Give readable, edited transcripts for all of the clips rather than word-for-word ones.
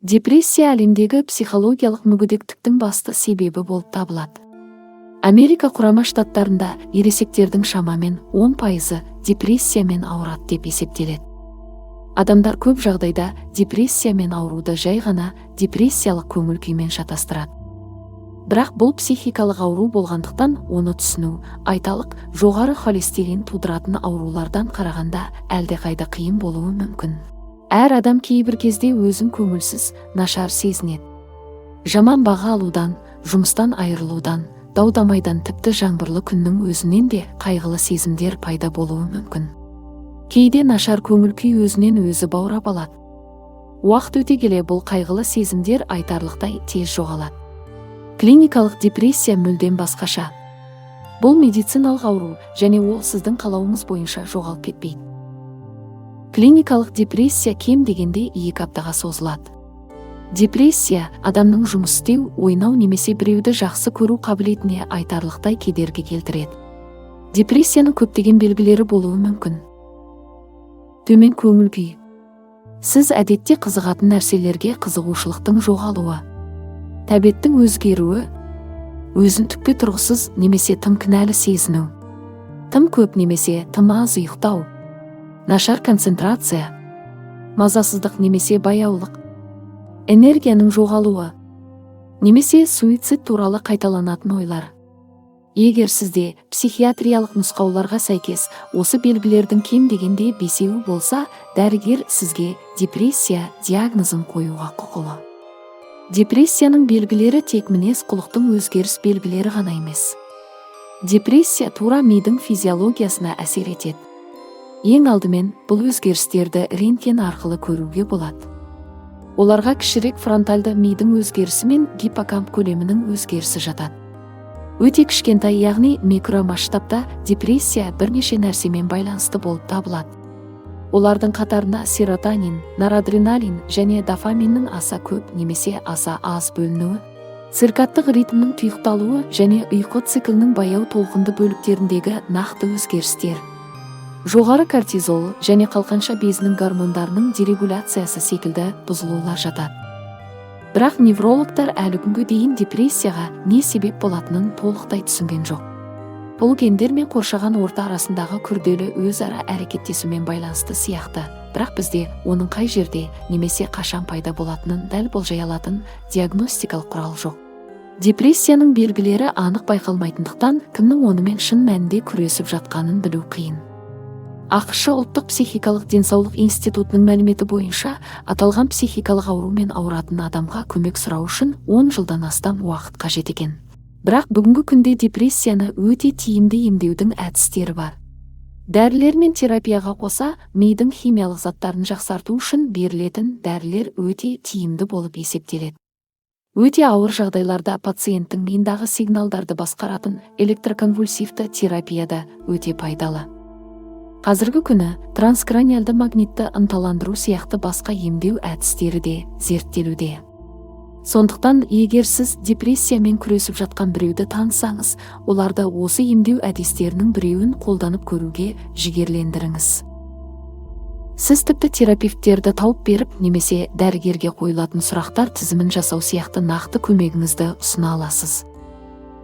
Депрессия әлемдегі психологиялық мүгедектіктің басты себебі болып табылады. Америка құрама штаттарында ересектердің шамамен 10% депрессиямен ауырады деп есептеледі. Адамдар көп жағдайда депрессиямен ауруды жай ғана депрессиялық көңіл күймен шатастырады. Бірақ бұл психикалық ауру болғандықтан оны түсіну, айталық, жоғары холестерин тудыратын аурулардан қарағанда әлдеқайда қиын болуы мүмкін. Әр адам кейбір кезде өзін көңілсіз, нашар сезінеді. Жаман баға алудан, жұмыстан айырылудан, дау-дамайдан, тіпті жаңбырлы күннің өзінен де қайғылы сезімдер пайда болуы мүмкін. Кейде нашар көңіл күй өзінен өзі баурап алады. Уақыт өте келе бұл қайғылы сезімдер айтарлықтай тез жоғалады. Клиникалық депрессия мүлдем басқаша. Бұл медициналық ауру, және ол сіздің қалауыңыз бойынша жоғалып кетпейді. Клиникалық депрессия кем дегенде 2 аптаға созылады. Депрессия адамның жұмыс істеу, ойнау немесе біреуді жақсы көру қабілетіне айтарлықтай кедергі келтіреді. Депрессияның көптеген белгілері болуы мүмкін. Төмен көңіл күй. Сіз әдетте қызығатын нәрселерге қызығушылықтың жоғалуы, тәбеттің өзгеруі, өзін түкке тұрғысыз немесе тым кінәлі сезіну, тым көп немесе тым аз ұйықтау, нашар концентрация, мазасыздық немесе баяулық, энергияның жоғалуы, немесе суицид туралы қайталанатын ойлар. Егер сізде психиатриялық нұсқауларға сәйкес осы белгілердің кем дегенде 5-еуі болса, дәрігер сізге депрессия диагнозын қоюға құқылы. Депрессияның белгілері тек мінез-құлықтың өзгеріс белгілері ғана емес. Депрессия тура мидың физиологиясына әсер етеді. Ең алдымен бұл өзгерістерді рентген арқылы көруге болады. Оларға кішірек фронтальды мидың өзгерісі мен гиппокамп көлемінің өзгерісі жатады. Өте кішкентай, яғни микромасштабта депрессия бірнеше нәрсемен байланысты болып табылады. Олардың қатарына серотонин, норадреналин және дофаминнің аса көп немесе аса аз бөлінуі, циркадтық ритмнің тұйықталуы және ұйқы циклінің баяу толқынды бөліктеріндегі нақты өзгерістер, жоғары кортизол және қалқанша безінің гормондарының дерегуляциясы секілді бұзылулар жатады. Бірақ неврологтар әлі күнге дейін депрессияға не себеп болатынын толықтай түсінген жоқ. Бұл гендер мен қоршаған орта арасындағы күрделі өзара әрекеттесумен байланысты сияқты, бірақ бізде оның қай жерде немесе қашан пайда болатынын дәл болжай алатын диагностикалық құрал жоқ. Депрессияның белгілері анық байқалмайтындықтан, кімнің онымен шын мәнінде күресіп жатқанын білу қиын. ақш ұлттық психикалық денсаулық институтының мәліметі бойынша, аталған психикалық аурумен ауыратын адамға көмек сұрау үшін 10 жылдан астам уақыт қажет екен. Бірақ бүгінгі күнде депрессияны өте тиімді емдеудің әдістері бар. Дәрілер мен терапияға қоса, мидың химиялық заттарын жақсарту үшін берілетін дәрілер өте тиімді болып есептеледі. Өте ауыр жағдайларда пациенттің миындағы сигналдарды басқаратын электроконвульсивті терапияда өте пайдалы. Қазіргі күні транскраниалды магнитті ынталандыру сияқты басқа емдеу әдістері де зерттелуде. Сондықтан, егер сіз депрессиямен күресіп жатқан біреуді танысаңыз, оларды осы емдеу әдістерінің біреуін қолданып көруге жігерлендіріңіз. Сіз тіпті терапевттерді тауып беріп, немесе дәрігерге қойылатын сұрақтар тізімін жасау сияқты нақты көмегіңізді ұсына аласыз.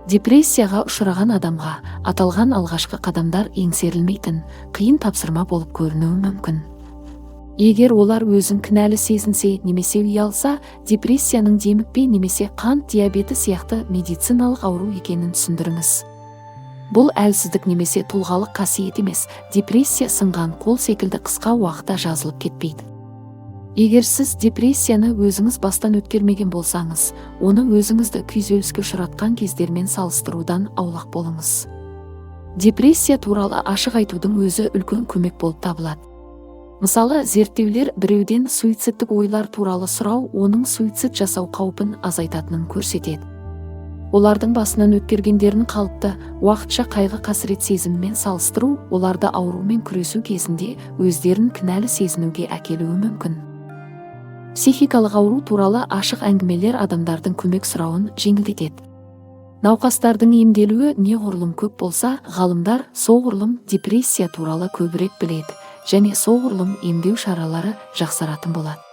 Депрессияға ұшыраған адамға аталған алғашқы қадамдар еңсерілмейтін, қиын тапсырма болып көрінуі мүмкін. Егер олар өзін кінәлі сезінсе немесе ұялса, депрессияның демікпе немесе қант диабеті сияқты медициналық ауру екенін түсіндіріңіз. Бұл әлсіздік немесе тұлғалық қасиет емес, депрессия сынған қол секілді қысқа уақытта жазылып кетпейді. Егер сіз депрессияны өзіңіз бастан өткермеген болсаңыз, оны өзіңізді күйзеліске ұшыратқан кездермен салыстырудан аулақ болыңыз. Депрессия туралы ашық айтудың өзі үлкен көмек болып табылады. Мысалы, зерттеулер біреуден суицидтік ойлар туралы сұрау оның суицид жасау қаупін азайтатынын көрсетеді. Олардың басынан өткергендерін қалыпты, уақытша қайғы қасірет сезіммен салыстыру, оларды аурумен күресу кезінде өздерін кінәлі сезінуге әкелуі мүмкін. Психикалық ауру туралы ашық әңгімелер адамдардың көмек сұрауын жеңілдетеді. Науқастардың емделуі неғұрлым көп болса, ғалымдар соғұрлым депрессия туралы көбірек біледі және соғұрлым емдеу шаралары жақсаратын болады.